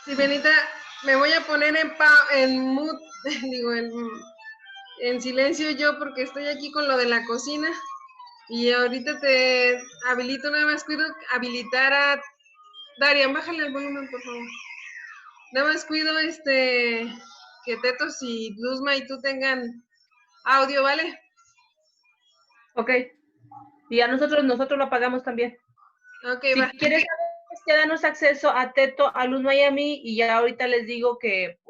Sí, Benita, me voy a poner en mute, digo, en silencio yo porque estoy aquí con lo de la cocina y ahorita te habilito, nada más cuido habilitar a Darian, bájale el volumen, por favor. Nada más cuido que Tetos y Luzma y tú tengan audio, ¿vale? Ok. Y a nosotros lo apagamos también. Ok, si quieres, ya danos acceso a Teto, a Luz Miami, y ya ahorita les digo que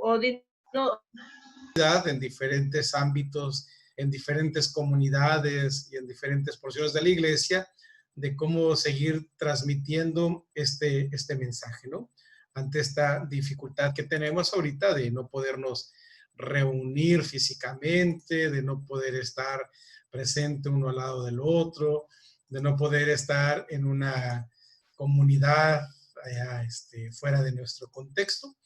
en diferentes ámbitos, en diferentes comunidades y en diferentes porciones de la iglesia, de cómo seguir transmitiendo este mensaje, ¿no? Ante esta dificultad que tenemos ahorita de no podernos reunir físicamente, de no poder estar presente uno al lado del otro, de no poder estar en una comunidad allá, fuera de nuestro contexto.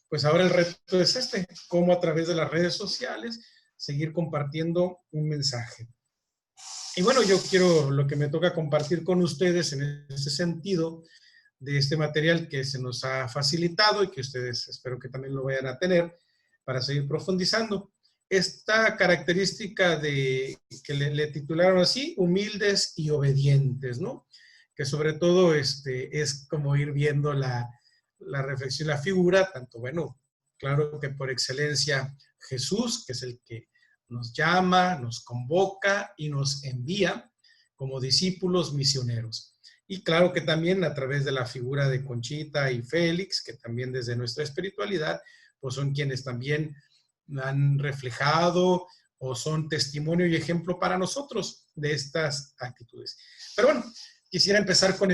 Pues ahora el reto es cómo a través de las redes sociales seguir compartiendo un mensaje. Y bueno, yo quiero lo que me toca compartir con ustedes en ese sentido, de este material que se nos ha facilitado y que ustedes espero que también lo vayan a tener para seguir profundizando. Esta característica que le titularon así, humildes y obedientes, ¿no? Que sobre todo es como ir viendo la reflexión, la figura, tanto, bueno, claro que por excelencia Jesús, que es el que nos llama, nos convoca y nos envía como discípulos misioneros. Y claro que también a través de la figura de Conchita y Félix, que también desde nuestra espiritualidad, pues son quienes también han reflejado o son testimonio y ejemplo para nosotros de estas actitudes. Pero bueno, quisiera empezar con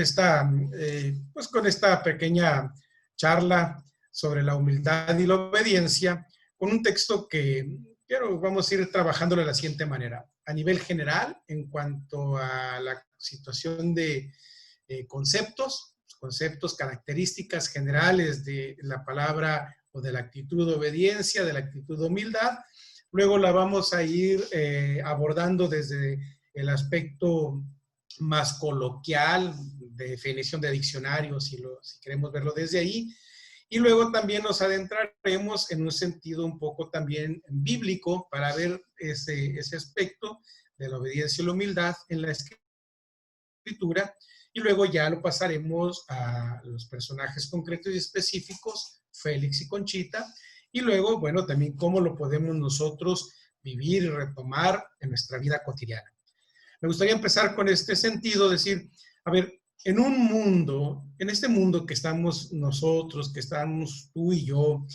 con esta pequeña charla sobre la humildad y la obediencia, con un texto que vamos a ir trabajándolo de la siguiente manera. A nivel general, en cuanto a la situación de conceptos, características generales de la palabra o de la actitud de obediencia, de la actitud de humildad. Luego la vamos a ir abordando desde el aspecto más coloquial, de definición de diccionario, si queremos verlo desde ahí. Y luego también nos adentraremos en un sentido un poco también bíblico para ver ese aspecto de la obediencia y la humildad en la escritura. Y luego ya lo pasaremos a los personajes concretos y específicos, Félix y Conchita. Y luego, bueno, también cómo lo podemos nosotros vivir y retomar en nuestra vida cotidiana. Me gustaría empezar con este sentido, decir, a ver, en este mundo que estamos nosotros, que estamos tú y yo,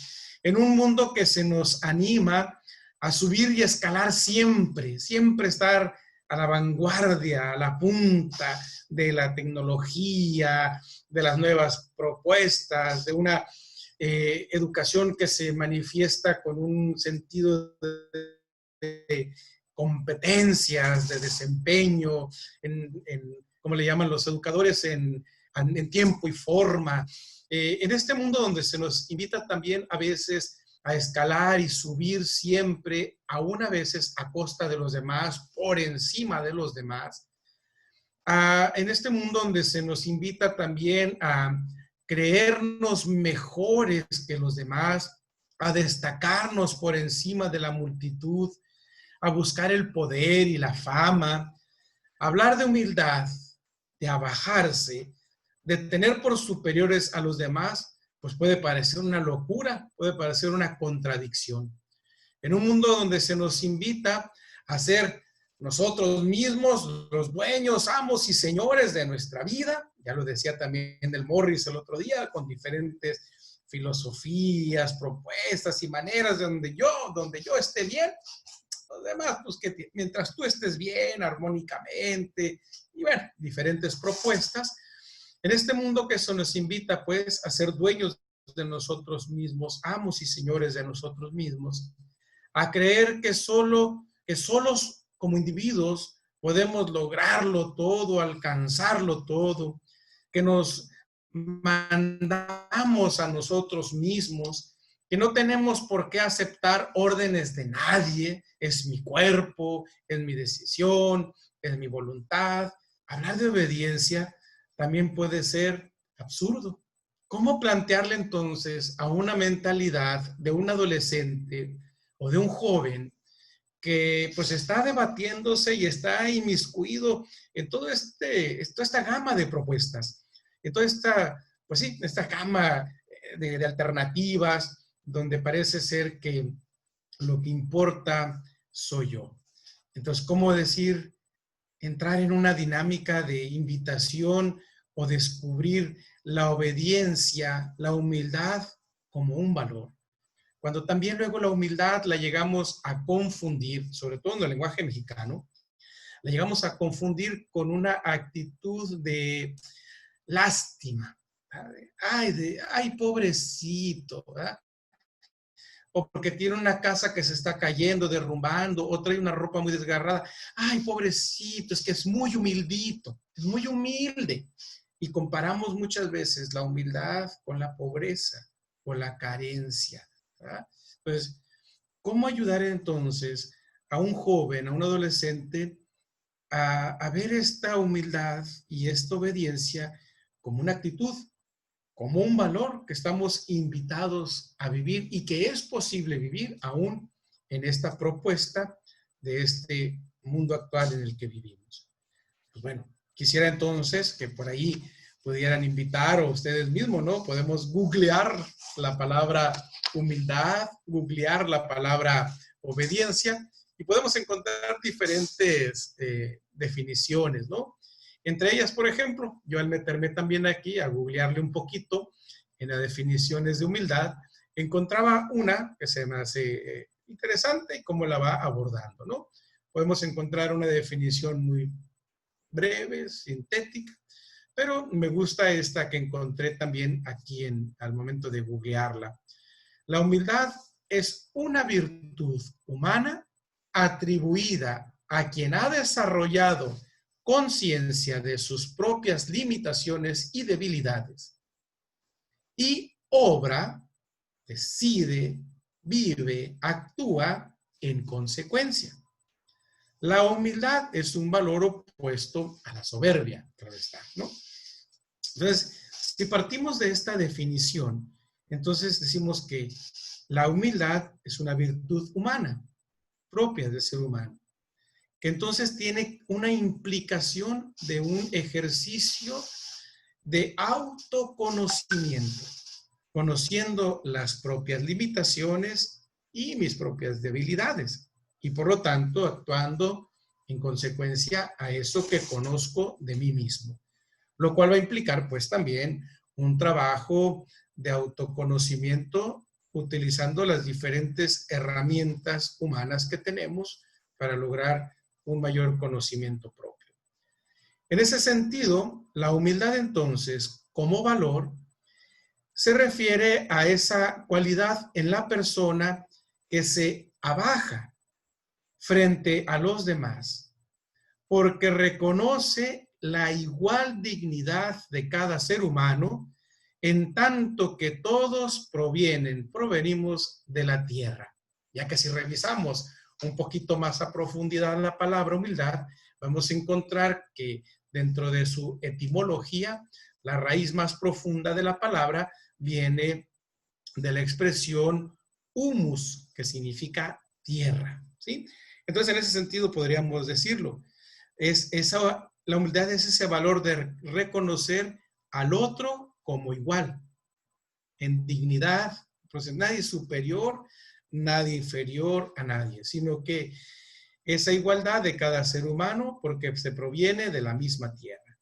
en un mundo que se nos anima a subir y escalar siempre, siempre estar a la vanguardia, a la punta de la tecnología, de las nuevas propuestas, de una educación que se manifiesta con un sentido de competencias, de desempeño, como le llaman los educadores, en tiempo y forma. En este mundo donde se nos invita también a veces a escalar y subir siempre, aún a veces a costa de los demás, por encima de los demás. En este mundo donde se nos invita también a creernos mejores que los demás, a destacarnos por encima de la multitud, a buscar el poder y la fama, a hablar de humildad, de abajarse, de tener por superiores a los demás, pues puede parecer una locura, puede parecer una contradicción. En un mundo donde se nos invita a ser nosotros mismos los dueños, amos y señores de nuestra vida, ya lo decía también el Morris el otro día, con diferentes filosofías, propuestas y maneras donde yo esté bien, los demás, pues que mientras tú estés bien, armónicamente, y bueno, diferentes propuestas. En este mundo que eso nos invita, pues, a ser dueños de nosotros mismos, amos y señores de nosotros mismos, a creer que solos como individuos podemos lograrlo todo, alcanzarlo todo, que nos mandamos a nosotros mismos, que no tenemos por qué aceptar órdenes de nadie, es mi cuerpo, es mi decisión, es mi voluntad. Hablar de obediencia también puede ser absurdo. ¿Cómo plantearle entonces a una mentalidad de un adolescente o de un joven que pues está debatiéndose y está inmiscuido en toda esta gama de propuestas, en toda esta, pues sí, esta gama de alternativas, donde parece ser que lo que importa soy yo? Entonces, ¿cómo decir, entrar en una dinámica de invitación o descubrir la obediencia, la humildad como un valor? Cuando también luego la humildad la llegamos a confundir, sobre todo en el lenguaje mexicano, la llegamos a confundir con una actitud de lástima. Ay, pobrecito, ¿verdad? O porque tiene una casa que se está cayendo, derrumbando, o trae una ropa muy desgarrada. Ay, pobrecito, es que es muy humildito, es muy humilde. Y comparamos muchas veces la humildad con la pobreza, con la carencia, ¿verdad? Pues, ¿cómo ayudar entonces a un joven, a un adolescente, a ver esta humildad y esta obediencia como una actitud, como un valor que estamos invitados a vivir y que es posible vivir aún en esta propuesta de este mundo actual en el que vivimos? Pues bueno, quisiera entonces que por ahí pudieran invitar, o ustedes mismos, ¿no? Podemos googlear la palabra humildad, googlear la palabra obediencia, y podemos encontrar diferentes definiciones, ¿no? Entre ellas, por ejemplo, yo al meterme también aquí a googlearle un poquito en las definiciones de humildad, encontraba una que se me hace interesante y cómo la va abordando, ¿no? Podemos encontrar una definición muy breve, sintética, pero me gusta esta que encontré también aquí al momento de googlearla. La humildad es una virtud humana atribuida a quien ha desarrollado conciencia de sus propias limitaciones y debilidades y obra, decide, vive, actúa en consecuencia. La humildad es un valor opuesto a la soberbia, claro está, ¿no? Entonces, si partimos de esta definición, entonces decimos que la humildad es una virtud humana, propia del ser humano, que entonces tiene una implicación de un ejercicio de autoconocimiento, conociendo las propias limitaciones y mis propias debilidades, y por lo tanto actuando en consecuencia a eso que conozco de mí mismo, lo cual va a implicar pues también un trabajo de autoconocimiento utilizando las diferentes herramientas humanas que tenemos para lograr un mayor conocimiento propio. En ese sentido, la humildad entonces, como valor, se refiere a esa cualidad en la persona que se abaja frente a los demás, porque reconoce la igual dignidad de cada ser humano, en tanto que todos provenimos de la tierra. Ya que si revisamos un poquito más a profundidad la palabra humildad, vamos a encontrar que dentro de su etimología, la raíz más profunda de la palabra viene de la expresión humus, que significa tierra, ¿sí? Entonces, en ese sentido podríamos decirlo. La humildad es ese valor de reconocer al otro como igual, en dignidad. Entonces, nadie es superior, nadie inferior a nadie, sino que esa igualdad de cada ser humano porque se proviene de la misma tierra.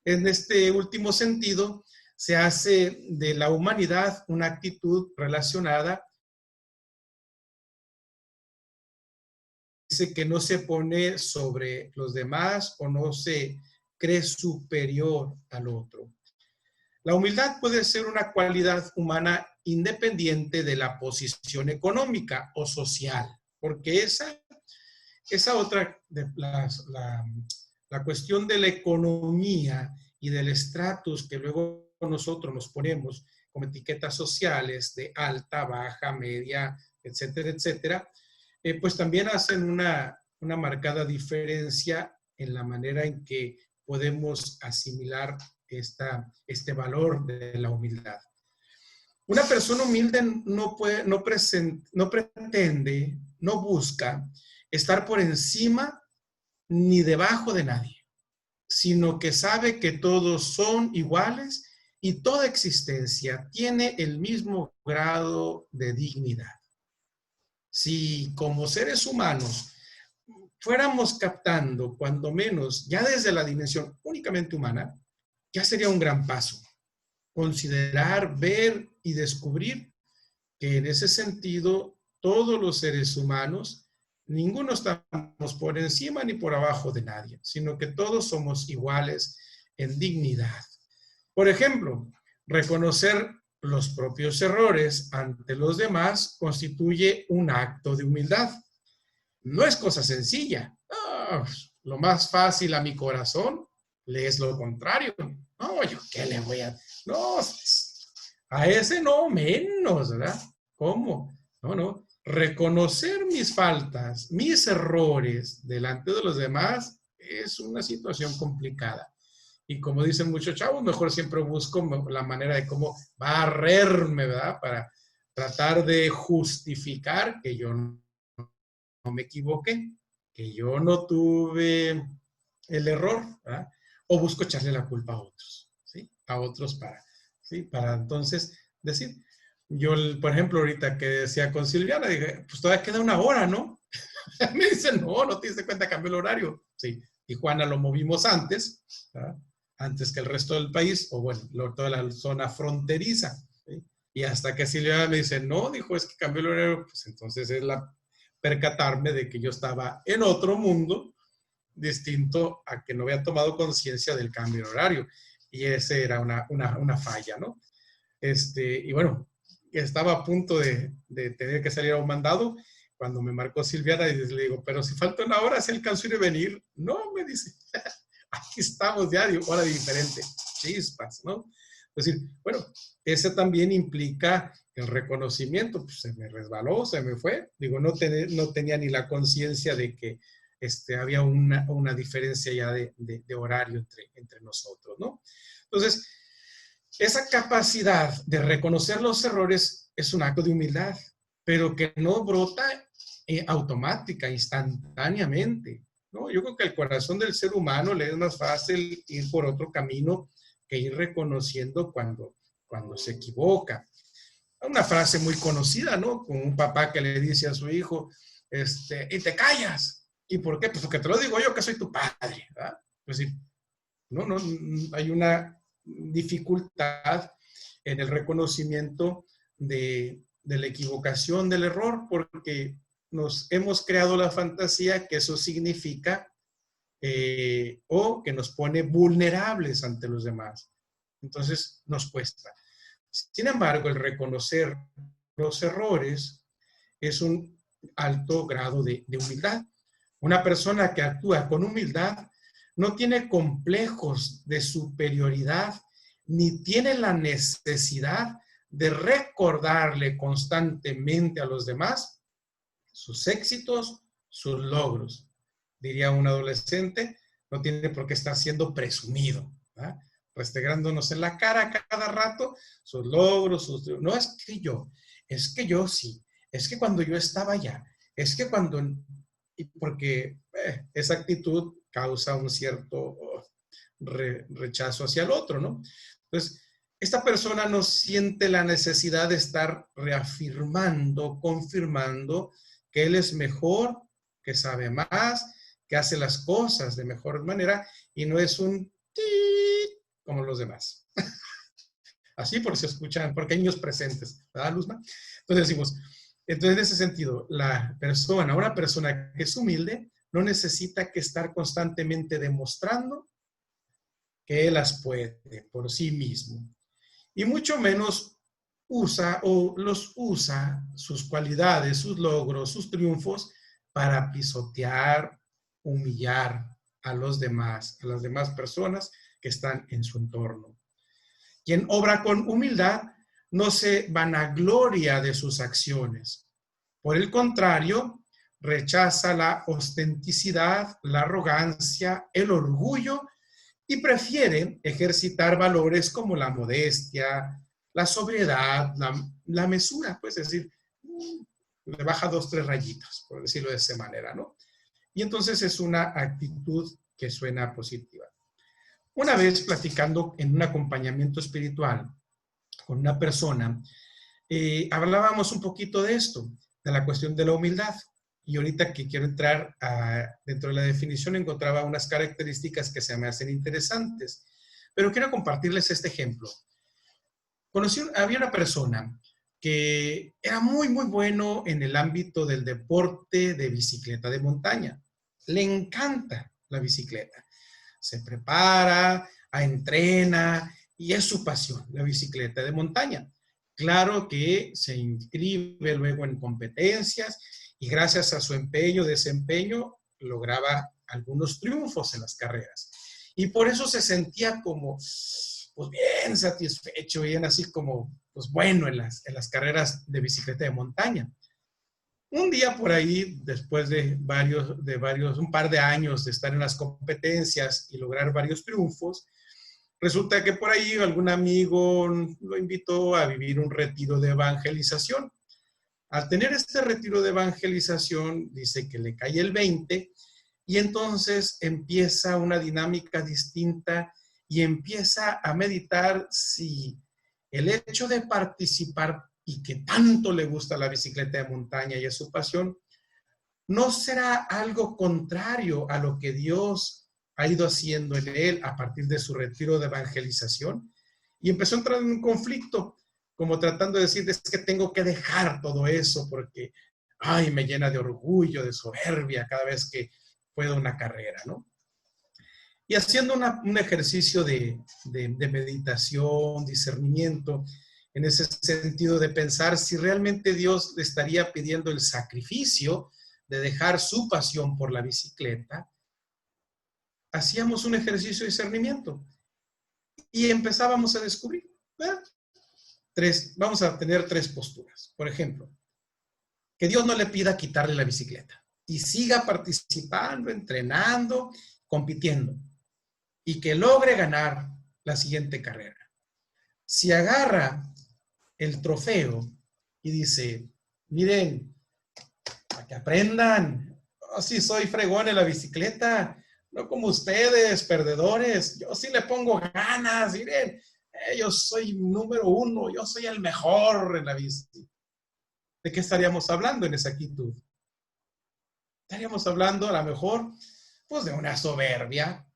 En este último sentido, se hace de la humanidad una actitud relacionada ese que no se pone sobre los demás o no se cree superior al otro. La humildad puede ser una cualidad humana independiente de la posición económica o social, porque esa otra, la cuestión de la economía y del estatus que luego nosotros nos ponemos como etiquetas sociales de alta, baja, media, etcétera, etcétera, pues también hacen una marcada diferencia en la manera en que podemos asimilar este valor de la humildad. Una persona humilde no pretende, no busca estar por encima ni debajo de nadie, sino que sabe que todos son iguales y toda existencia tiene el mismo grado de dignidad. Si como seres humanos fuéramos captando, cuando menos, ya desde la dimensión únicamente humana, ya sería un gran paso. Considerar, ver y descubrir que en ese sentido todos los seres humanos, ninguno estamos por encima ni por abajo de nadie, sino que todos somos iguales en dignidad. Por ejemplo, reconocer los propios errores ante los demás constituye un acto de humildad. No es cosa sencilla. Lo más fácil a mi corazón le es lo contrario. No, yo qué le voy a... No, a ese no menos, ¿verdad? ¿Cómo? No. Reconocer mis faltas, mis errores delante de los demás es una situación complicada. Y como dicen muchos chavos, mejor siempre busco la manera de cómo barrerme, ¿verdad? Para tratar de justificar que yo no me equivoqué, que yo no tuve el error, ¿verdad? O busco echarle la culpa a otros, ¿sí? A otros para entonces decir. Yo, por ejemplo, ahorita que decía con Silviana, dije, pues todavía queda una hora, ¿no? Me dice, no te diste cuenta, cambió el horario. Sí, Tijuana lo movimos antes, ¿verdad? Antes que el resto del país, o bueno, toda la zona fronteriza, ¿sí? Y hasta que Silviana me dice, no, dijo, es que cambió el horario, pues entonces es percatarme de que yo estaba en otro mundo distinto a que no había tomado conciencia del cambio de horario. Y ese era una falla, ¿no? Y bueno, estaba a punto de tener que salir a un mandado cuando me marcó Silviana y le digo, pero si falta una hora, ¿se alcanzó a ir a venir? No, me dice, aquí estamos diario, hora diferente, chispas, ¿no? Es decir, bueno, ese también implica el reconocimiento, pues se me resbaló, se me fue, digo, no tenía ni la conciencia de que había una diferencia ya de horario entre nosotros, ¿no? Entonces, esa capacidad de reconocer los errores es un acto de humildad, pero que no brota automática, instantáneamente, ¿no? Yo creo que al corazón del ser humano le es más fácil ir por otro camino que ir reconociendo cuando se equivoca. Una frase muy conocida, ¿no? Con un papá que le dice a su hijo, y te callas. ¿Y por qué? Pues porque te lo digo yo que soy tu padre, ¿verdad? Pues sí, no, hay una dificultad en el reconocimiento de la equivocación, del error, porque nos hemos creado la fantasía que eso significa o que nos pone vulnerables ante los demás. Entonces nos cuesta. Sin embargo, el reconocer los errores es un alto grado de humildad. Una persona que actúa con humildad no tiene complejos de superioridad ni tiene la necesidad de recordarle constantemente a los demás sus éxitos, sus logros. Diría un adolescente, no tiene por qué estar siendo presumido, ¿verdad? Restregándonos en la cara cada rato sus logros, no es que yo sí, es que cuando yo estaba allá, es que cuando, porque esa actitud causa un cierto rechazo hacia el otro, ¿no? Entonces, esta persona no siente la necesidad de estar reafirmando, confirmando que él es mejor, que sabe más, que hace las cosas de mejor manera y no es un como los demás. Así por si escuchan, porque hay niños presentes, ¿verdad, Luzma? Entonces decimos, Entonces, en ese sentido, una persona que es humilde, no necesita que estar constantemente demostrando que las puede por sí mismo. Y mucho menos usa sus cualidades, sus logros, sus triunfos para pisotear, humillar a las demás personas que están en su entorno. Quien obra con humildad no se vanagloria de sus acciones. Por el contrario, rechaza la ostenticidad, la arrogancia, el orgullo y prefiere ejercitar valores como la modestia, la sobriedad, la mesura, pues es decir, le baja 2, 3 rayitas, por decirlo de esa manera, ¿no? Y entonces es una actitud que suena positiva. Una vez platicando en un acompañamiento espiritual con una persona, hablábamos un poquito de esto, de la cuestión de la humildad. Y ahorita que quiero entrar dentro de la definición, encontraba unas características que se me hacen interesantes. Pero quiero compartirles este ejemplo. Había una persona que era muy, muy bueno en el ámbito del deporte de bicicleta de montaña. Le encanta la bicicleta. Se prepara, entrena y es su pasión, la bicicleta de montaña. Claro que se inscribe luego en competencias y gracias a su desempeño, lograba algunos triunfos en las carreras. Y por eso se sentía como, pues bien satisfecho, bien así como, pues bueno en las carreras de bicicleta de montaña. Un día por ahí, después de un par de años de estar en las competencias y lograr varios triunfos, resulta que por ahí algún amigo lo invitó a vivir un retiro de evangelización. Al tener este retiro de evangelización, dice que le cae el 20 y entonces empieza una dinámica distinta y empieza a meditar si el hecho de participar y que tanto le gusta la bicicleta de montaña y es su pasión, ¿no será algo contrario a lo que Dios ha ido haciendo en él a partir de su retiro de evangelización? Y empezó a entrar en un conflicto, como tratando de decir, es que tengo que dejar todo eso porque, ay, me llena de orgullo, de soberbia cada vez que puedo una carrera, ¿no? Y haciendo un ejercicio de meditación, discernimiento, en ese sentido de pensar si realmente Dios le estaría pidiendo el sacrificio de dejar su pasión por la bicicleta, hacíamos un ejercicio de discernimiento y empezábamos a descubrir, vamos a tener 3 posturas. Por ejemplo, que Dios no le pida quitarle la bicicleta y siga participando, entrenando, compitiendo y que logre ganar la siguiente carrera. Si agarra el trofeo y dice, miren, para que aprendan, yo sí soy fregón en la bicicleta, no como ustedes, perdedores, yo sí le pongo ganas, miren, yo soy número 1, yo soy el mejor en la bici. ¿De qué estaríamos hablando en esa actitud? Estaríamos hablando a lo mejor, pues de una soberbia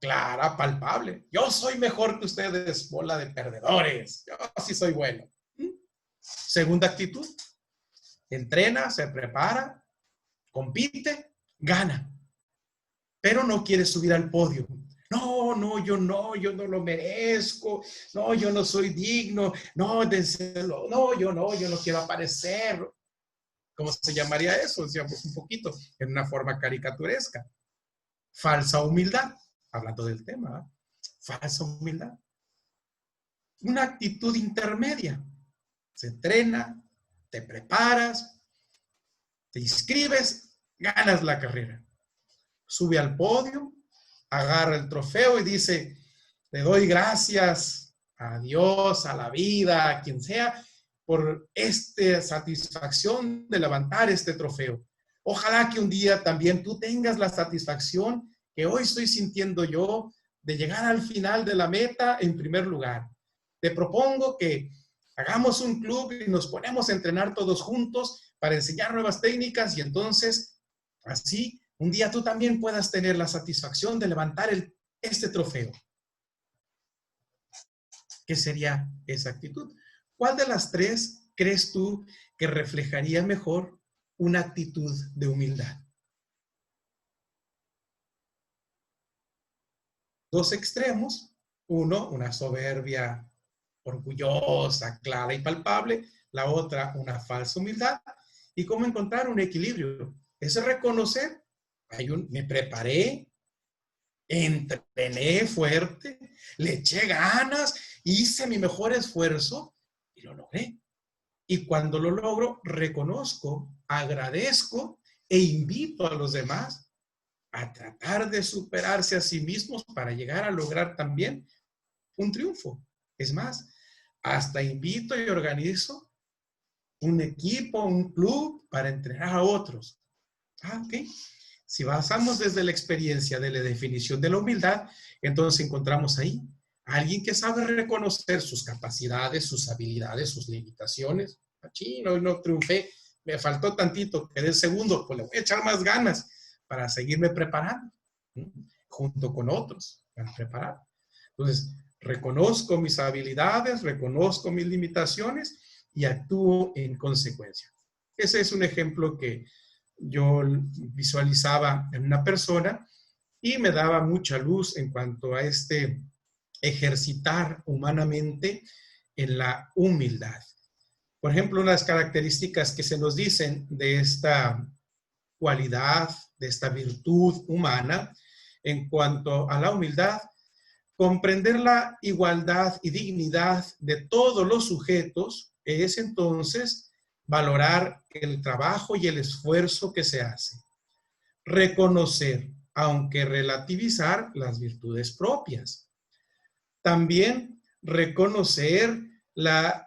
clara, palpable. Yo soy mejor que ustedes, bola de perdedores. Yo sí soy bueno. Segunda actitud. Entrena, se prepara, compite, gana. Pero no quiere subir al podio. No, yo no lo merezco. No, yo no soy digno. No, yo no quiero aparecer. ¿Cómo se llamaría eso? Decíamos un poquito, en una forma caricaturesca. Falsa humildad. Hablando del tema, falsa humildad. Una actitud intermedia. Se entrena, te preparas, te inscribes, ganas la carrera. Sube al podio, agarra el trofeo y dice, le doy gracias a Dios, a la vida, a quien sea, por esta satisfacción de levantar este trofeo. Ojalá que un día también tú tengas la satisfacción que hoy estoy sintiendo yo de llegar al final de la meta en primer lugar. Te propongo que hagamos un club y nos ponemos a entrenar todos juntos para enseñar nuevas técnicas y entonces, así, un día tú también puedas tener la satisfacción de levantar este trofeo. ¿Qué sería esa actitud? ¿Cuál de las 3 crees tú que reflejaría mejor una actitud de humildad? Dos extremos. Uno, una soberbia orgullosa, clara y palpable. La otra, una falsa humildad. ¿Y cómo encontrar un equilibrio? Es reconocer, me preparé, entrené fuerte, le eché ganas, hice mi mejor esfuerzo y lo logré. Y cuando lo logro, reconozco, agradezco e invito a los demás a tratar de superarse a sí mismos para llegar a lograr también un triunfo. Es más, hasta invito y organizo un equipo, un club para entrenar a otros. Ok. Si basamos desde la experiencia de la definición de la humildad, entonces encontramos ahí a alguien que sabe reconocer sus capacidades, sus habilidades, sus limitaciones. Hoy no triunfé, me faltó tantito, quedé segundo, pues le voy a echar más ganas para seguirme preparando, ¿sí? Junto con otros para preparar. Entonces, reconozco mis habilidades, reconozco mis limitaciones y actúo en consecuencia. Ese es un ejemplo que yo visualizaba en una persona y me daba mucha luz en cuanto a este ejercitar humanamente en la humildad. Por ejemplo, unas características que se nos dicen de esta cualidad, de esta virtud humana en cuanto a la humildad: comprender la igualdad y dignidad de todos los sujetos es entonces valorar el trabajo y el esfuerzo que se hace. Reconocer, aunque relativizar, las virtudes propias. También reconocer las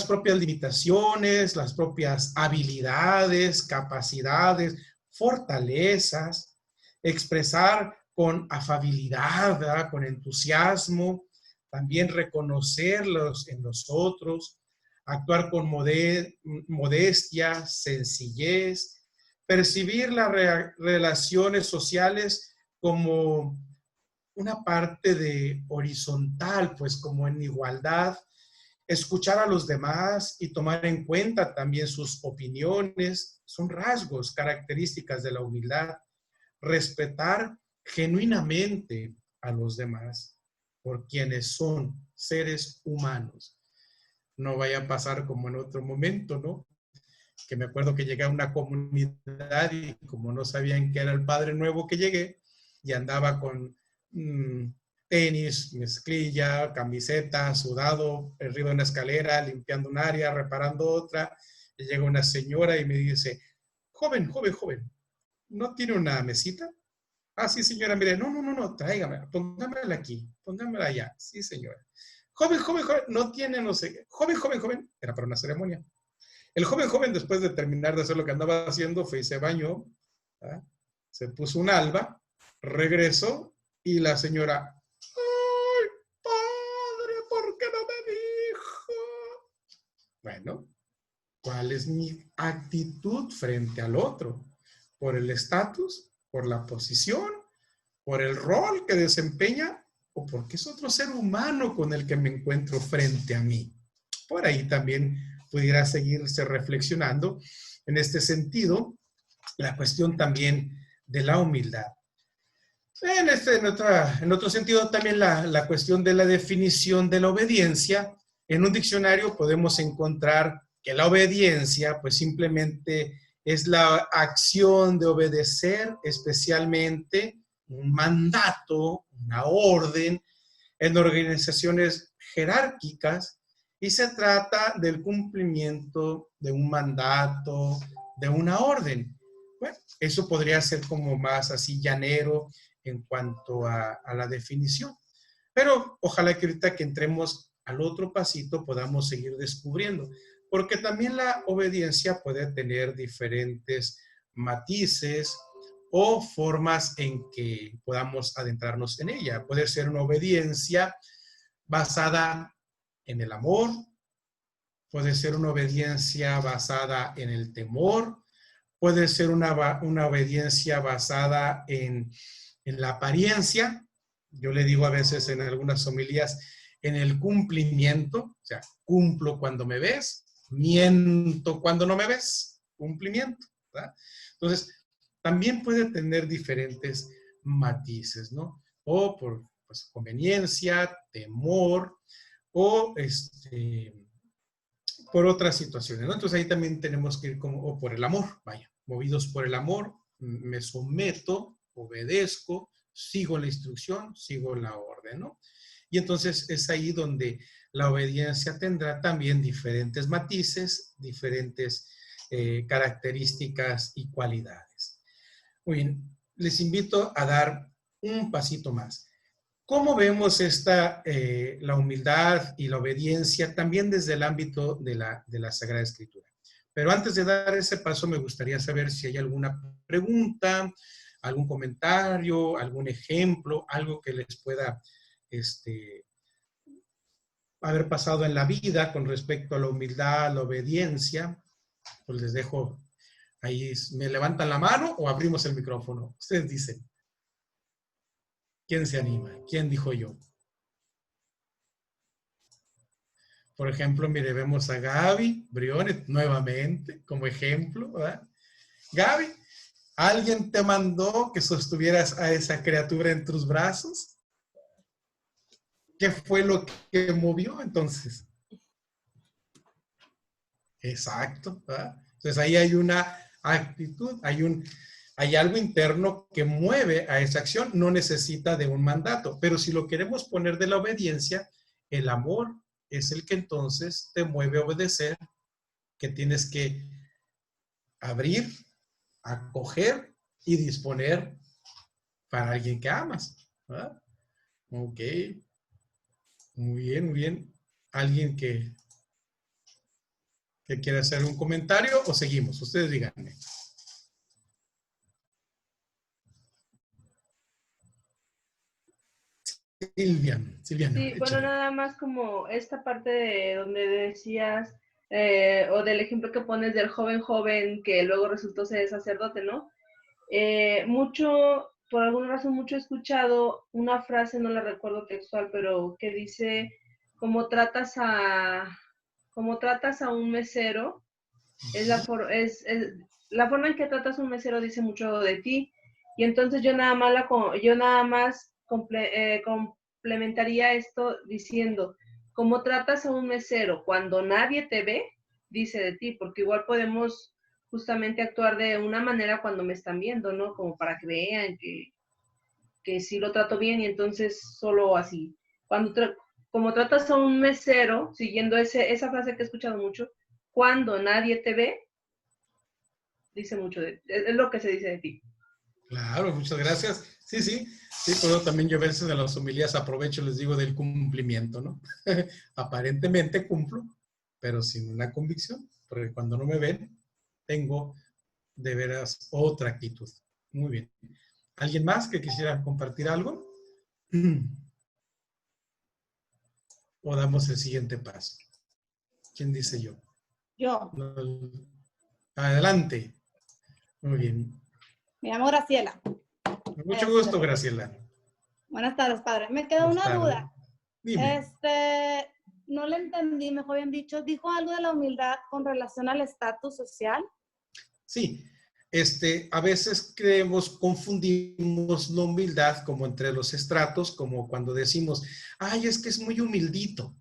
propias limitaciones, las propias habilidades, capacidades, fortalezas, expresar con afabilidad, ¿verdad?, con entusiasmo, también reconocerlos en los otros, actuar con modestia, sencillez, percibir las relaciones sociales como una parte de horizontal, pues como en igualdad, escuchar a los demás y tomar en cuenta también sus opiniones, son rasgos, características de la humildad. Respetar genuinamente a los demás por quienes son seres humanos. No vaya a pasar como en otro momento, ¿no? Que me acuerdo que llegué a una comunidad y como no sabían que era el padre nuevo que llegué, y andaba con tenis, mezclilla, camiseta, sudado, arriba de una escalera, limpiando un área, reparando otra, y llega una señora y me dice: joven, ¿no tiene una mesita? Ah, sí, señora, mire, no, tráigame, póngamela aquí, póngamela allá. Sí, señora. Joven, no tiene, no sé qué. Joven, era para una ceremonia. El joven, después de terminar de hacer lo que andaba haciendo, fue y se bañó, ¿verdad? Se puso un alba, regresó y la señora: ¡ay, padre, ¿por qué no me dijo? Bueno, ¿cuál es mi actitud frente al otro? ¿Por el estatus? ¿Por la posición? ¿Por el rol que desempeña? ¿O porque es otro ser humano con el que me encuentro frente a mí? Por ahí también pudiera seguirse reflexionando en este sentido la cuestión también de la humildad. En otro sentido también la cuestión de la definición de la obediencia. En un diccionario podemos encontrar que la obediencia pues simplemente es la acción de obedecer, especialmente un mandato, una orden, en organizaciones jerárquicas, y se trata del cumplimiento de un mandato, de una orden. Bueno, eso podría ser como más así llanero en cuanto a la definición. Pero ojalá que ahorita que entremos al otro pasito podamos seguir descubriendo, porque también la obediencia puede tener diferentes matices o formas en que podamos adentrarnos en ella. Puede ser una obediencia basada en el amor, puede ser una obediencia basada en el temor, puede ser una obediencia basada en la apariencia. Yo le digo a veces en algunas homilías, en el cumplimiento, o sea, cumplo cuando me ves, miento cuando no me ves, cumplimiento, ¿verdad? Entonces, también puede tener diferentes matices, ¿no? O por pues, conveniencia, temor, o por otras situaciones, ¿no? Entonces ahí también tenemos que ir como, o por el amor, vaya, movidos por el amor, me someto, obedezco, sigo la instrucción, sigo la orden, ¿no? Y entonces es ahí donde la obediencia tendrá también diferentes matices, diferentes características y cualidades. Muy bien, les invito a dar un pasito más. ¿Cómo vemos la humildad y la obediencia también desde el ámbito de la Sagrada Escritura? Pero antes de dar ese paso, me gustaría saber si hay alguna pregunta, algún comentario, algún ejemplo, algo que les pueda haber pasado en la vida con respecto a la humildad, la obediencia. Pues les dejo ahí, ¿me levantan la mano o abrimos el micrófono? Ustedes dicen. ¿Quién se anima? ¿Quién dijo yo? Por ejemplo, mire, vemos a Gaby Briones nuevamente como ejemplo, ¿verdad? Gaby, ¿alguien te mandó que sostuvieras a esa criatura en tus brazos? ¿Qué fue lo que movió entonces? Exacto, ¿verdad? Entonces ahí hay una actitud, hay algo interno que mueve a esa acción, no necesita de un mandato, pero si lo queremos poner de la obediencia, el amor es el que entonces te mueve a obedecer, que tienes que abrir, acoger y disponer para alguien que amas, ¿verdad? Ok, muy bien, muy bien. ¿Alguien que quiera hacer un comentario o seguimos? Ustedes díganme. Silviana, Sí, bueno, échale. nada más como esta parte de donde decías, o del ejemplo que pones del joven que luego resultó ser sacerdote, ¿no? Por alguna razón, mucho he escuchado una frase, no la recuerdo textual, pero que dice, como tratas a un mesero, la forma en que tratas a un mesero dice mucho de ti. Y entonces yo nada más complementaría esto diciendo, como tratas a un mesero cuando nadie te ve, dice de ti, porque igual podemos justamente actuar de una manera cuando me están viendo, ¿no? Como para que vean que sí lo trato bien y entonces solo así. Como tratas a un mesero, siguiendo esa frase que he escuchado mucho, cuando nadie te ve, dice mucho es lo que se dice de ti. Claro, muchas gracias. Sí, sí, sí, pero también yo a veces en las homilías aprovecho, les digo del cumplimiento, ¿no? Aparentemente cumplo, pero sin una convicción, porque cuando no me ven, tengo de veras otra actitud. Muy bien. ¿Alguien más que quisiera compartir algo? O damos el siguiente paso. ¿Quién dice yo? Yo. Adelante. Muy bien. Me llamo Graciela. Con mucho gusto, Graciela. Buenas tardes, padre. Me quedó Buenas una tardes. duda. Dime. No le entendí, mejor bien dicho. ¿Dijo algo de la humildad con relación al estatus social? Sí. A veces confundimos la humildad como entre los estratos, como cuando decimos, ay, es que es muy humildito,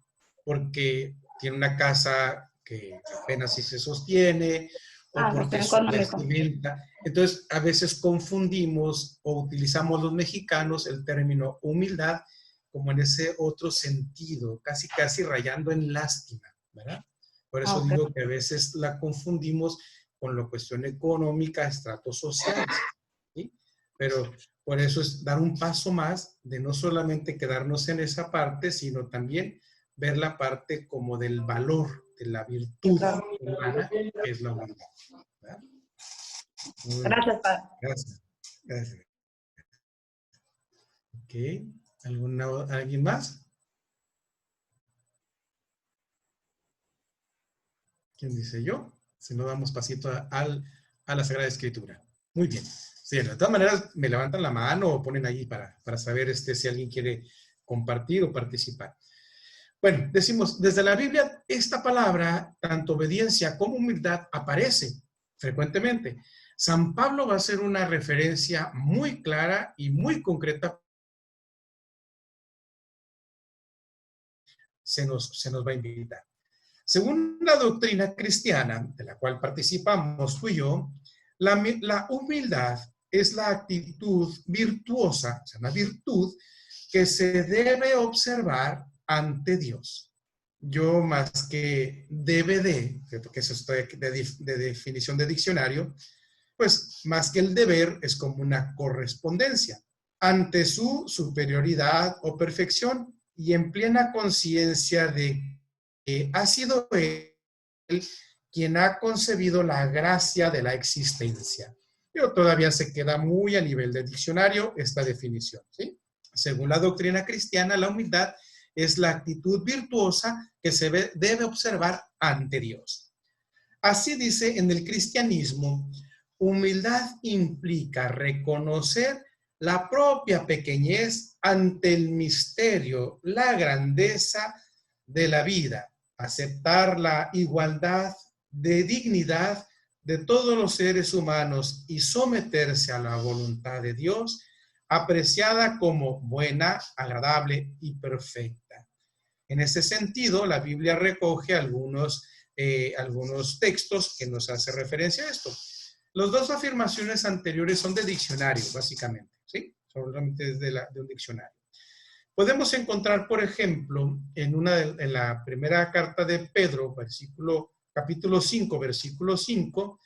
porque tiene una casa que apenas si se sostiene, o porque su vestimenta. Entonces, a veces confundimos o utilizamos los mexicanos el término humildad como en ese otro sentido, casi rayando en lástima, ¿verdad? Por eso digo que a veces la confundimos con la cuestión económica, estratos sociales, ¿sí? Pero por eso es dar un paso más de no solamente quedarnos en esa parte, sino también ver la parte como del valor, de la virtud humana, que es la humildad. ¿Verdad? Gracias, padre. Gracias. Gracias. Ok. ¿Alguien más? ¿Quién dice yo? Si no, damos pasito a la Sagrada Escritura. Muy bien. Sí, de todas maneras, me levantan la mano o ponen ahí para saber si alguien quiere compartir o participar. Bueno, decimos, desde la Biblia, esta palabra, tanto obediencia como humildad, aparece frecuentemente. San Pablo va a hacer una referencia muy clara y muy concreta. Se nos va a invitar. Según la doctrina cristiana, de la cual participamos tú y yo, la humildad es la actitud virtuosa, o sea, una virtud que se debe observar ante Dios. Yo más que debe de, porque eso estoy de definición de diccionario, pues más que el deber es como una correspondencia ante su superioridad o perfección y en plena conciencia de que ha sido él quien ha concebido la gracia de la existencia. Pero todavía se queda muy a nivel de diccionario esta definición, ¿sí? Según la doctrina cristiana, la humildad es la actitud virtuosa que se debe observar ante Dios. Así dice en el cristianismo, humildad implica reconocer la propia pequeñez ante el misterio, la grandeza de la vida, aceptar la igualdad de dignidad de todos los seres humanos y someterse a la voluntad de Dios, apreciada como buena, agradable y perfecta. En ese sentido, la Biblia recoge algunos textos que nos hacen referencia a esto. Las dos afirmaciones anteriores son de diccionario, básicamente, ¿sí? Solamente es de un diccionario. Podemos encontrar, por ejemplo, en la primera carta de Pedro, capítulo 5, versículo 5,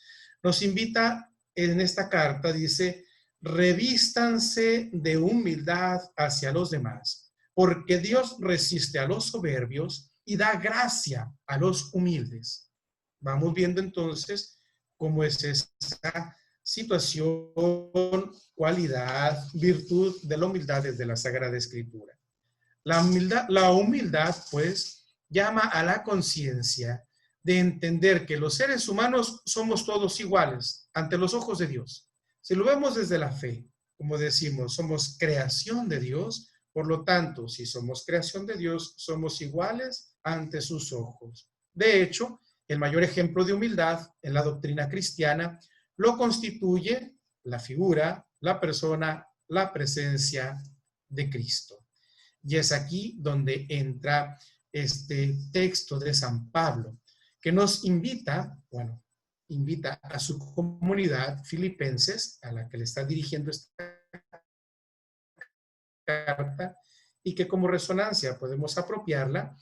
nos invita en esta carta, dice, revístanse de humildad hacia los demás, porque Dios resiste a los soberbios y da gracia a los humildes. Vamos viendo entonces cómo es esa situación, cualidad, virtud de la humildad desde la Sagrada Escritura. La humildad, pues, llama a la conciencia de entender que los seres humanos somos todos iguales ante los ojos de Dios. Si lo vemos desde la fe, como decimos, somos creación de Dios, por lo tanto, si somos creación de Dios, somos iguales ante sus ojos. De hecho, el mayor ejemplo de humildad en la doctrina cristiana lo constituye la figura, la persona, la presencia de Cristo. Y es aquí donde entra este texto de San Pablo, que nos invita a su comunidad filipenses, a la que le está dirigiendo esta carta, y que como resonancia podemos apropiarla,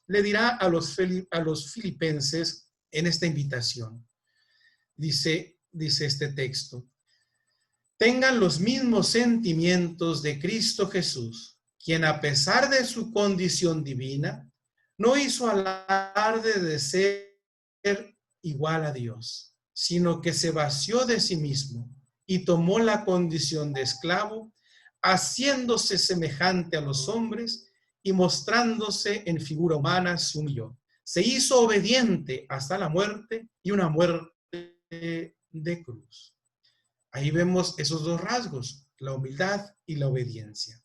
le dirá a los filipenses en esta invitación. Dice este texto, tengan los mismos sentimientos de Cristo Jesús, quien a pesar de su condición divina, no hizo alarde de ser igual a Dios, sino que se vació de sí mismo y tomó la condición de esclavo, haciéndose semejante a los hombres y mostrándose en figura humana, se humilló. Se hizo obediente hasta la muerte y una muerte de cruz. Ahí vemos esos dos rasgos, la humildad y la obediencia.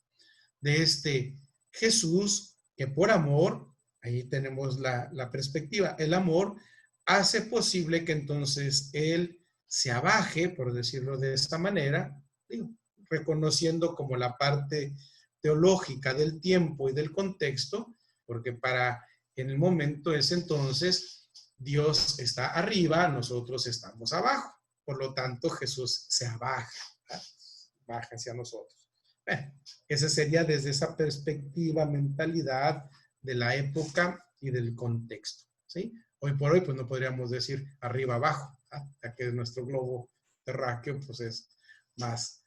De este Jesús que por amor, ahí tenemos la perspectiva, el amor hace posible que entonces Él se abaje, por decirlo de esta manera, reconociendo como la parte teológica del tiempo y del contexto, porque en el momento ese entonces Dios está arriba, nosotros estamos abajo. Por lo tanto, Jesús se abaja, baja hacia nosotros. Esa sería desde esa perspectiva, mentalidad de la época y del contexto, ¿sí? Hoy por hoy, pues no podríamos decir arriba abajo, ya que nuestro globo terráqueo, pues es más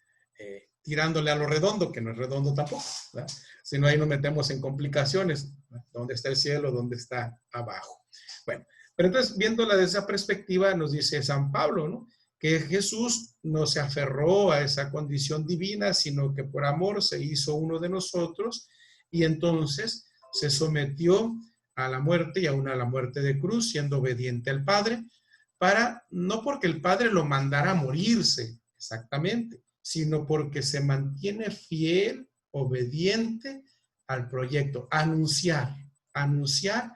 tirándole a lo redondo, que no es redondo tampoco, ¿verdad? Si no, ahí nos metemos en complicaciones, ¿verdad? ¿Dónde está el cielo? ¿Dónde está abajo? Bueno, pero entonces, viéndola desde esa perspectiva, nos dice San Pablo, ¿no? Que Jesús no se aferró a esa condición divina, sino que por amor se hizo uno de nosotros y entonces se sometió a la muerte y aún a la muerte de cruz, siendo obediente al Padre, no porque el Padre lo mandara a morirse, exactamente, sino porque se mantiene fiel, obediente al proyecto, a anunciar anunciar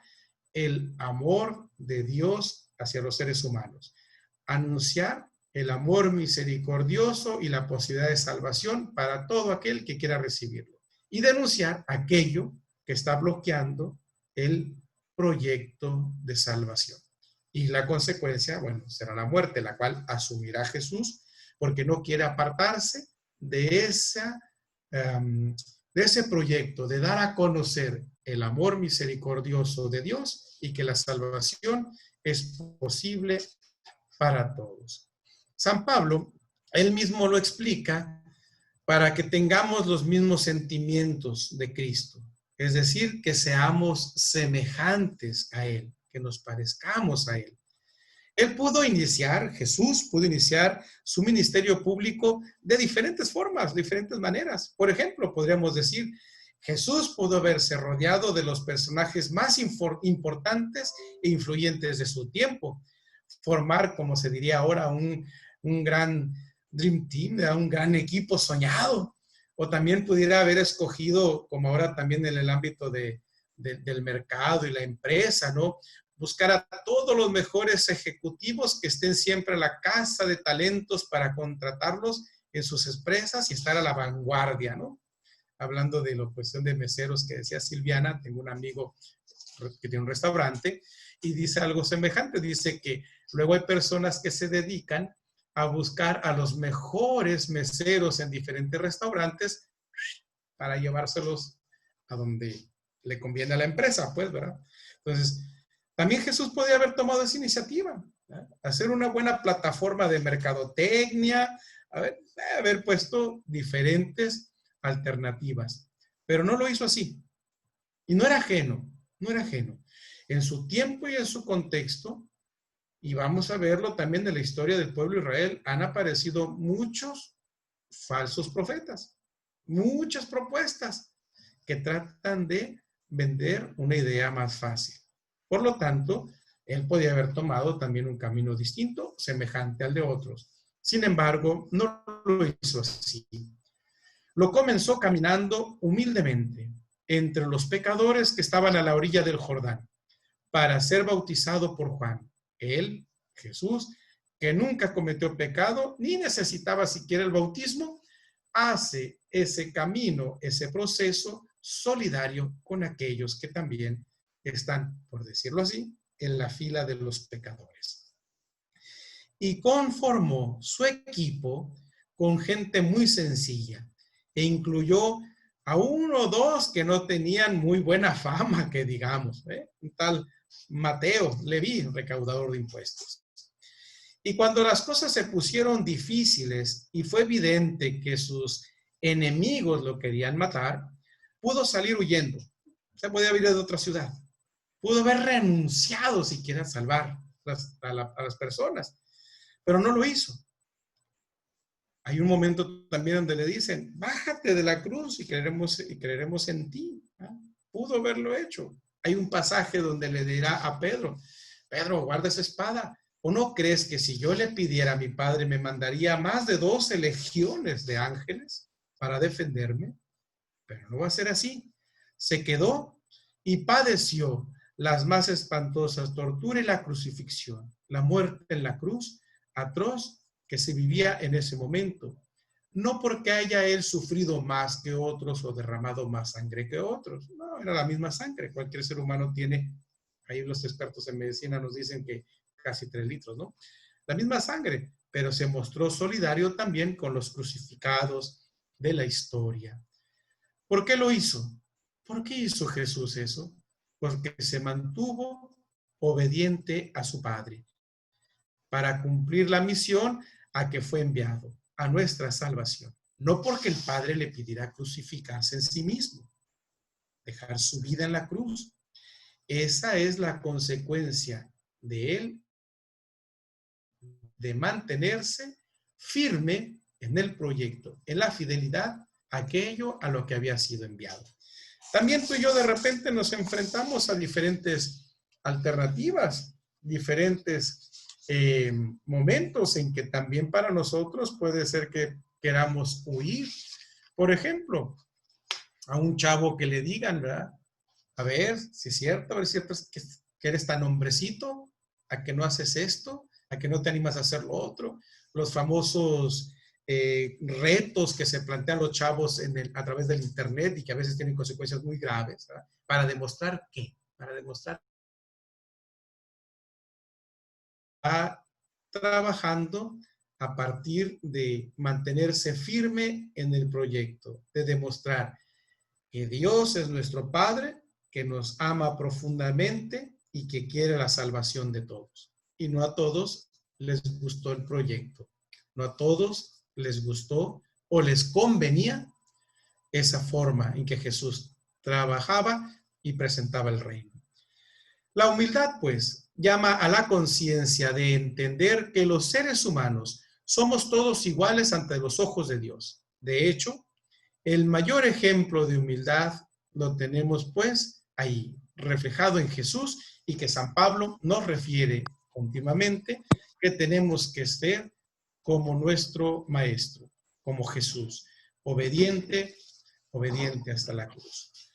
el amor de Dios hacia los seres humanos, anunciar el amor misericordioso y la posibilidad de salvación para todo aquel que quiera recibirlo, y denunciar aquello que está bloqueando el proyecto de salvación. Y la consecuencia, bueno, será la muerte, la cual asumirá Jesús, porque no quiere apartarse de ese proyecto de dar a conocer el amor misericordioso de Dios y que la salvación es posible para todos. San Pablo, él mismo lo explica para que tengamos los mismos sentimientos de Cristo, es decir, que seamos semejantes a Él, que nos parezcamos a Él. Jesús pudo iniciar su ministerio público de diferentes formas, diferentes maneras. Por ejemplo, podríamos decir, Jesús pudo haberse rodeado de los personajes más importantes e influyentes de su tiempo, formar, como se diría ahora, un gran dream team, un gran equipo soñado. O también pudiera haber escogido, como ahora también en el ámbito del mercado y la empresa, ¿no? Buscar a todos los mejores ejecutivos que estén siempre en la casa de talentos para contratarlos en sus empresas y estar a la vanguardia, ¿no? Hablando de la cuestión de meseros que decía Silviana, tengo un amigo que tiene un restaurante y dice algo semejante, dice que luego hay personas que se dedican a buscar a los mejores meseros en diferentes restaurantes para llevárselos a donde le conviene a la empresa, pues, ¿verdad? Entonces, también Jesús podía haber tomado esa iniciativa, ¿verdad? Hacer una buena plataforma de mercadotecnia, haber puesto diferentes alternativas, pero no lo hizo así. Y no era ajeno, no era ajeno. En su tiempo y en su contexto, y vamos a verlo también en la historia del pueblo de Israel, han aparecido muchos falsos profetas, muchas propuestas que tratan de vender una idea más fácil. Por lo tanto, él podía haber tomado también un camino distinto, semejante al de otros. Sin embargo, no lo hizo así. Lo comenzó caminando humildemente entre los pecadores que estaban a la orilla del Jordán para ser bautizado por Juan. Él, Jesús, que nunca cometió pecado ni necesitaba siquiera el bautismo, hace ese camino, ese proceso solidario con aquellos que también están, por decirlo así, en la fila de los pecadores. Y conformó su equipo con gente muy sencilla e incluyó a uno o dos que no tenían muy buena fama, que digamos, un tal Mateo, Leví, recaudador de impuestos. Y cuando las cosas se pusieron difíciles y fue evidente que sus enemigos lo querían matar, pudo salir huyendo. Se podía ir de otra ciudad. Pudo haber renunciado si quiere salvar a las personas, pero no lo hizo. Hay un momento también donde le dicen, bájate de la cruz y creeremos en ti. Pudo haberlo hecho. Hay un pasaje donde le dirá a Pedro, Pedro, guarda esa espada. ¿O no crees que si yo le pidiera a mi padre me mandaría más de 12 legiones de ángeles para defenderme? Pero no va a ser así. Se quedó y padeció las más espantosas torturas y la crucifixión, la muerte en la cruz, atroz que se vivía en ese momento. No porque haya él sufrido más que otros o derramado más sangre que otros. No, era la misma sangre. Cualquier ser humano tiene, ahí los expertos en medicina nos dicen que casi 3 litros, ¿no? La misma sangre, pero se mostró solidario también con los crucificados de la historia. ¿Por qué lo hizo? ¿Por qué hizo Jesús eso? Porque se mantuvo obediente a su Padre para cumplir la misión a que fue enviado, a nuestra salvación. No porque el Padre le pidiera crucificarse en sí mismo, dejar su vida en la cruz. Esa es la consecuencia de él, de mantenerse firme en el proyecto, en la fidelidad a aquello a lo que había sido enviado. También tú y yo de repente nos enfrentamos a diferentes alternativas, diferentes momentos en que también para nosotros puede ser que queramos huir. Por ejemplo, a un chavo que le digan, ¿verdad? a ver si es cierto, a ver si es cierto que eres tan hombrecito, a que no haces esto, a que no te animas a hacer lo otro. Los famosos retos que se plantean los chavos a través del internet y que a veces tienen consecuencias muy graves, ¿verdad? Para demostrar qué, para demostrar que va trabajando a partir de mantenerse firme en el proyecto, de demostrar que Dios es nuestro Padre, que nos ama profundamente y que quiere la salvación de todos. Y no a todos les gustó el proyecto, no a todos les gustó o les convenía esa forma en que Jesús trabajaba y presentaba el reino. La humildad, pues, llama a la conciencia de entender que los seres humanos somos todos iguales ante los ojos de Dios. De hecho, el mayor ejemplo de humildad lo tenemos, pues, ahí, reflejado en Jesús, y que San Pablo nos refiere continuamente que tenemos que ser como nuestro Maestro, como Jesús, obediente, obediente hasta la cruz.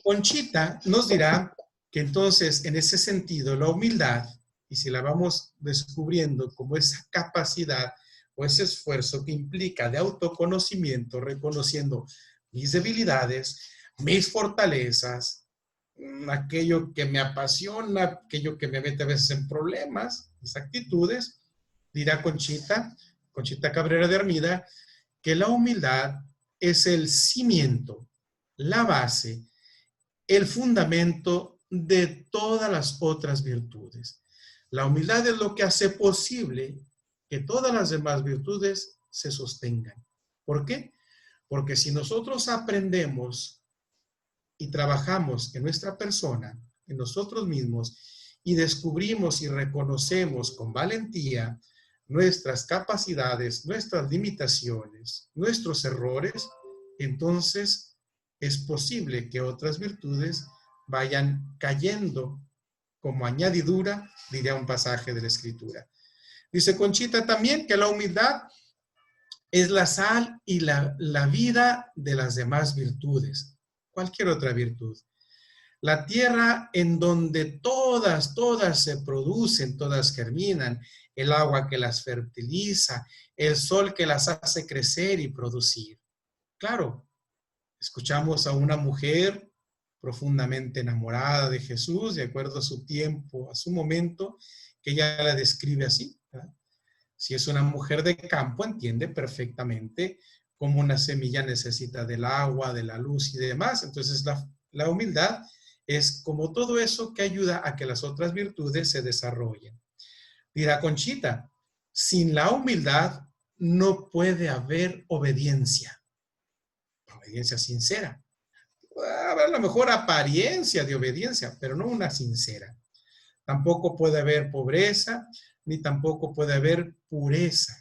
Conchita nos dirá que entonces, en ese sentido, la humildad, y si la vamos descubriendo como esa capacidad o ese esfuerzo que implica de autoconocimiento, reconociendo mis debilidades, mis fortalezas, aquello que me apasiona, aquello que me mete a veces en problemas, mis actitudes, dirá Conchita Cabrera de Armida, que la humildad es el cimiento, la base, el fundamento de todas las otras virtudes. La humildad es lo que hace posible que todas las demás virtudes se sostengan. ¿Por qué? Porque si nosotros aprendemos y trabajamos en nuestra persona, en nosotros mismos, y descubrimos y reconocemos con valentía nuestras capacidades, nuestras limitaciones, nuestros errores, entonces es posible que otras virtudes vayan cayendo como añadidura, diría un pasaje de la Escritura. Dice Conchita también que la humildad es la sal y la vida de las demás virtudes, cualquier otra virtud. La tierra en donde todas se producen, todas germinan, el agua que las fertiliza, el sol que las hace crecer y producir. Claro, escuchamos a una mujer profundamente enamorada de Jesús, de acuerdo a su tiempo, a su momento, que ella la describe así, ¿verdad? Si es una mujer de campo, entiende perfectamente cómo una semilla necesita del agua, de la luz y demás. Entonces, la humildad es como todo eso que ayuda a que las otras virtudes se desarrollen. Dirá Conchita, sin la humildad no puede haber obediencia. Obediencia sincera. Puede haber a lo mejor apariencia de obediencia, pero no una sincera. Tampoco puede haber pobreza, ni tampoco puede haber pureza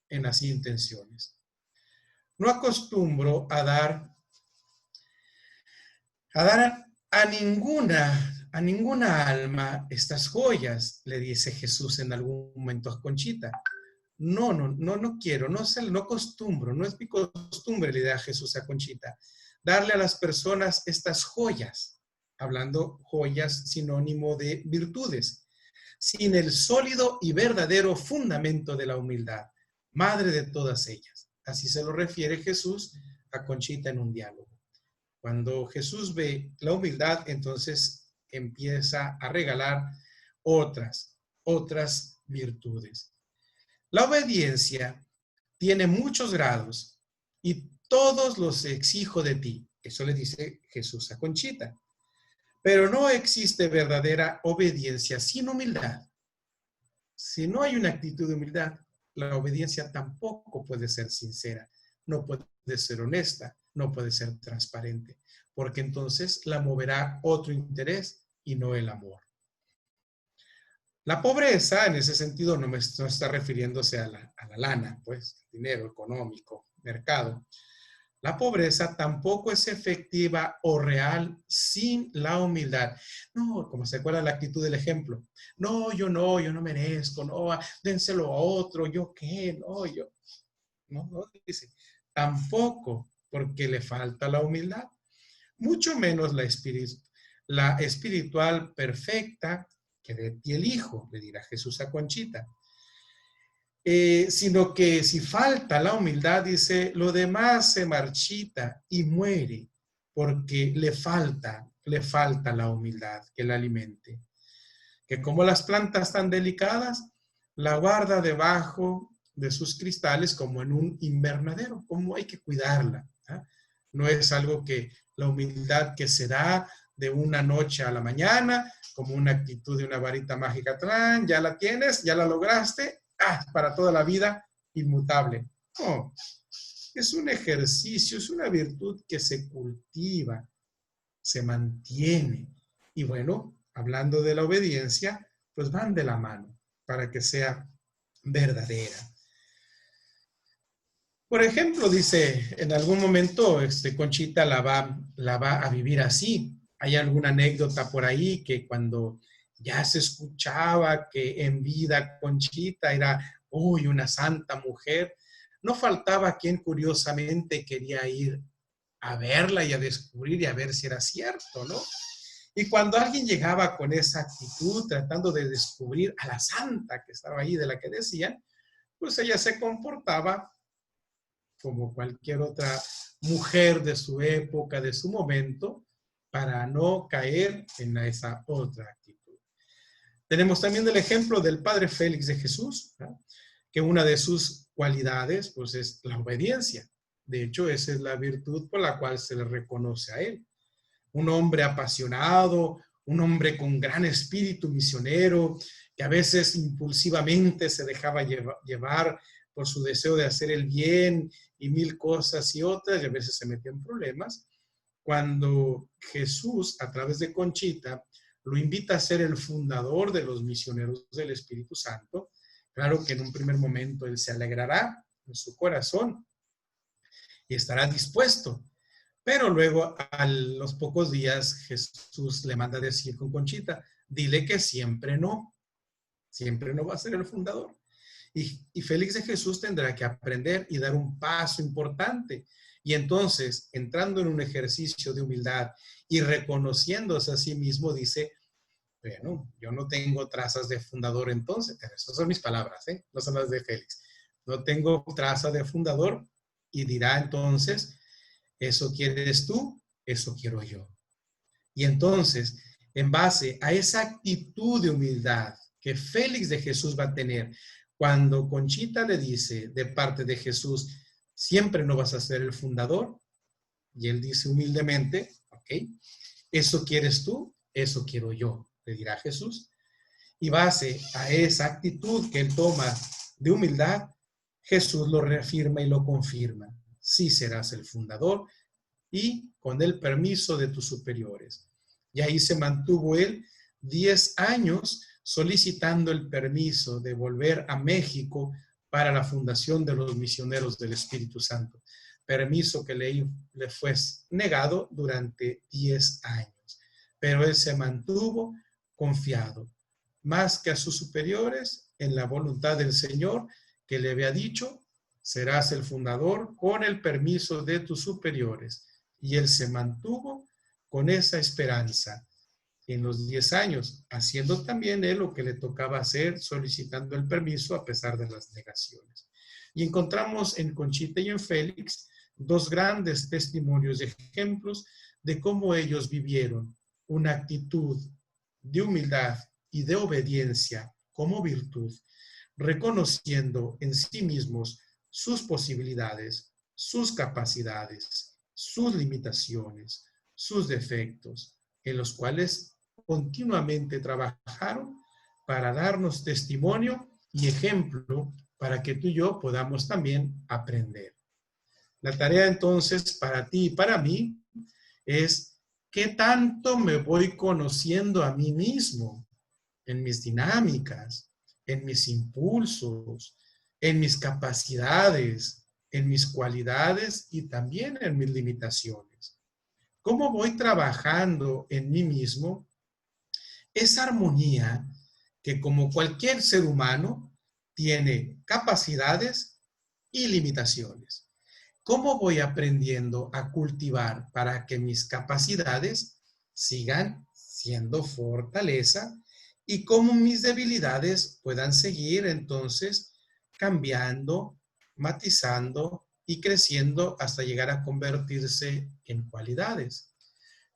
en las intenciones. No acostumbro a dar a ninguna alma estas joyas, le dice Jesús en algún momento a Conchita. No quiero, no acostumbro, no es mi costumbre, le da Jesús a Conchita, darle a las personas estas joyas, hablando joyas sinónimo de virtudes, sin el sólido y verdadero fundamento de la humildad, madre de todas ellas. Así se lo refiere Jesús a Conchita en un diálogo. Cuando Jesús ve la humildad, entonces empieza a regalar otras virtudes. La obediencia tiene muchos grados y todos los exijo de ti. Eso le dice Jesús a Conchita. Pero no existe verdadera obediencia sin humildad. Si no hay una actitud de humildad, la obediencia tampoco puede ser sincera, no puede ser honesta, no puede ser transparente, porque entonces la moverá otro interés y no el amor. La pobreza, en ese sentido, no está refiriéndose a la lana, pues, dinero económico, mercado. La pobreza tampoco es efectiva o real sin la humildad. No, como se acuerda la actitud del ejemplo. No, yo no merezco, no, dénselo a otro, yo qué, no, yo. No, dice, tampoco porque le falta la humildad, mucho menos la espiritual perfecta que de ti elijo, le dirá Jesús a Conchita. Sino que si falta la humildad, dice, lo demás se marchita y muere, porque le falta la humildad que la alimente. Que como las plantas tan delicadas, la guarda debajo de sus cristales como en un invernadero, como hay que cuidarla. No es algo que la humildad que se da de una noche a la mañana, como una actitud de una varita mágica, ya la tienes, ya la lograste, para toda la vida, inmutable. No, es un ejercicio, es una virtud que se cultiva, se mantiene. Y bueno, hablando de la obediencia, pues van de la mano para que sea verdadera. Por ejemplo, dice, en algún momento Conchita la va a vivir así. Hay alguna anécdota por ahí que cuando ya se escuchaba que en vida Conchita era una santa mujer, no faltaba quien curiosamente quería ir a verla y a descubrir y a ver si era cierto, ¿no? Y cuando alguien llegaba con esa actitud, tratando de descubrir a la santa que estaba ahí, de la que decían, pues ella se comportaba como cualquier otra mujer de su época, de su momento, para no caer en esa otra actitud. Tenemos también el ejemplo del Padre Félix de Jesús, ¿no? Que una de sus cualidades, pues, es la obediencia. De hecho, esa es la virtud por la cual se le reconoce a él. Un hombre apasionado, un hombre con gran espíritu misionero, que a veces impulsivamente se dejaba llevar por su deseo de hacer el bien y mil cosas y otras, y a veces se metía en problemas. Cuando Jesús, a través de Conchita, lo invita a ser el fundador de los misioneros del Espíritu Santo, claro que en un primer momento él se alegrará en su corazón y estará dispuesto. Pero luego, a los pocos días, Jesús le manda decir con Conchita, dile que siempre no va a ser el fundador. Y Félix de Jesús tendrá que aprender y dar un paso importante. Y entonces, entrando en un ejercicio de humildad y reconociéndose a sí mismo, dice, bueno, yo no tengo trazas de fundador entonces. Esas son mis palabras, no son las de Félix. No tengo traza de fundador, y dirá entonces, eso quieres tú, eso quiero yo. Y entonces, en base a esa actitud de humildad que Félix de Jesús va a tener, cuando Conchita le dice de parte de Jesús, siempre no vas a ser el fundador, y él dice humildemente, ok, eso quieres tú, eso quiero yo, le dirá Jesús. Y base a esa actitud que él toma de humildad, Jesús lo reafirma y lo confirma. Sí serás el fundador y con el permiso de tus superiores. Y ahí se mantuvo él 10 años solicitando el permiso de volver a México para la fundación de los misioneros del Espíritu Santo. Permiso que le fue negado durante 10 años. Pero él se mantuvo confiado, más que a sus superiores, en la voluntad del Señor, que le había dicho, serás el fundador con el permiso de tus superiores. Y él se mantuvo con esa esperanza en los 10 años, haciendo también él lo que le tocaba hacer, solicitando el permiso a pesar de las negaciones. Y encontramos en Conchita y en Félix dos grandes testimonios y ejemplos de cómo ellos vivieron una actitud de humildad y de obediencia como virtud, reconociendo en sí mismos sus posibilidades, sus capacidades, sus limitaciones, sus defectos, en los cuales continuamente trabajaron para darnos testimonio y ejemplo para que tú y yo podamos también aprender. La tarea entonces para ti y para mí es ¿qué tanto me voy conociendo a mí mismo en mis dinámicas, en mis impulsos, en mis capacidades, en mis cualidades y también en mis limitaciones? ¿Cómo voy trabajando en mí mismo esa armonía que, como cualquier ser humano, tiene capacidades y limitaciones? ¿Cómo voy aprendiendo a cultivar para que mis capacidades sigan siendo fortaleza y cómo mis debilidades puedan seguir entonces cambiando, matizando y creciendo hasta llegar a convertirse en cualidades.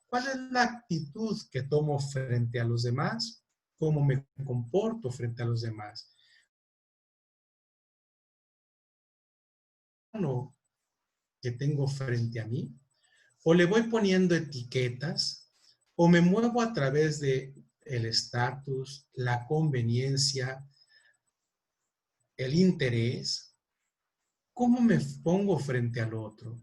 ¿Cuál es la actitud que tomo frente a los demás? ¿Cómo me comporto frente a los demás? ¿No? Que tengo frente a mí, o le voy poniendo etiquetas, o me muevo a través de el estatus, la conveniencia, el interés, cómo me pongo frente al otro.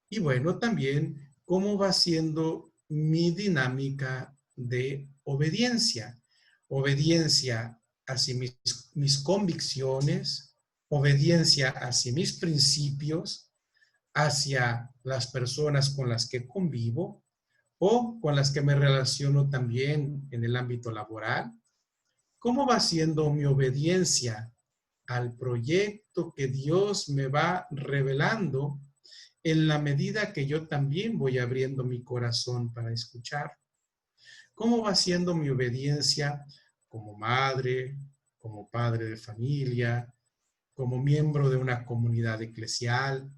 Y bueno, también cómo va siendo mi dinámica de obediencia. Obediencia hacia mis convicciones, obediencia hacia mis principios, hacia las personas con las que convivo o con las que me relaciono también en el ámbito laboral. ¿Cómo va siendo mi obediencia al proyecto que Dios me va revelando en la medida que yo también voy abriendo mi corazón para escuchar? ¿Cómo va siendo mi obediencia como madre, como padre de familia, como miembro de una comunidad eclesial?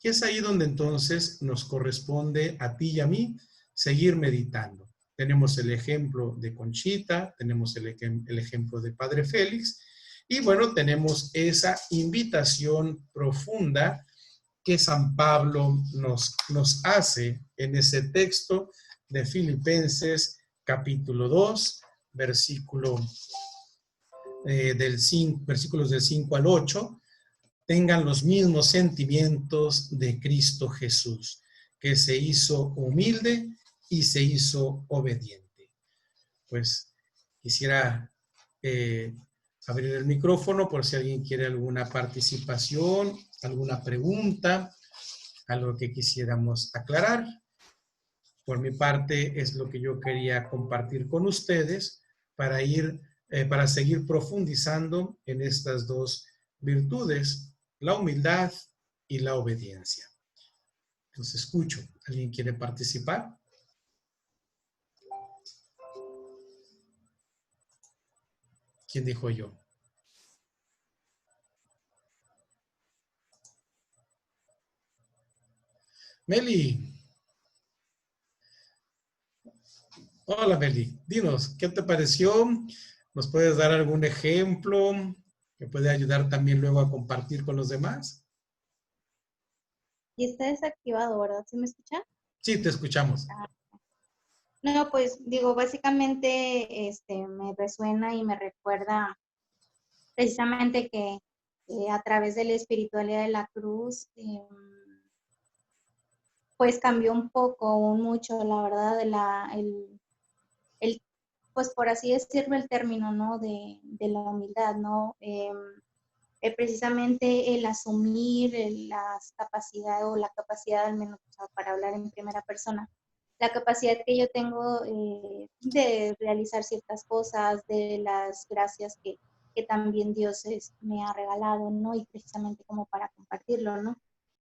Y es ahí donde entonces nos corresponde a ti y a mí seguir meditando. Tenemos el ejemplo de Conchita, tenemos el ejemplo de Padre Félix, y bueno, tenemos esa invitación profunda que San Pablo nos hace en ese texto de Filipenses capítulo 2, versículos del 5 al 8, tengan los mismos sentimientos de Cristo Jesús, que se hizo humilde y se hizo obediente. Pues quisiera abrir el micrófono por si alguien quiere alguna participación, alguna pregunta, algo que quisiéramos aclarar. Por mi parte es lo que yo quería compartir con ustedes para seguir profundizando en estas dos virtudes, la humildad y la obediencia. Los escucho. ¿Alguien quiere participar? ¿Quién dijo yo? Meli. Hola Meli. Dinos, ¿qué te pareció? ¿Nos puedes dar algún ejemplo que puede ayudar también luego a compartir con los demás? Y está desactivado, ¿verdad? ¿Sí me escucha? Sí, te escuchamos. No, pues digo, básicamente me resuena y me recuerda precisamente que a través de la espiritualidad de la cruz, pues cambió un poco, un mucho, la verdad, pues por así decirlo, el término, ¿no? De la humildad, ¿no? Precisamente el asumir las capacidades o la capacidad, al menos o sea, para hablar en primera persona, la capacidad que yo tengo de realizar ciertas cosas, de las gracias que también Dios me ha regalado, ¿no? Y precisamente como para compartirlo, ¿no?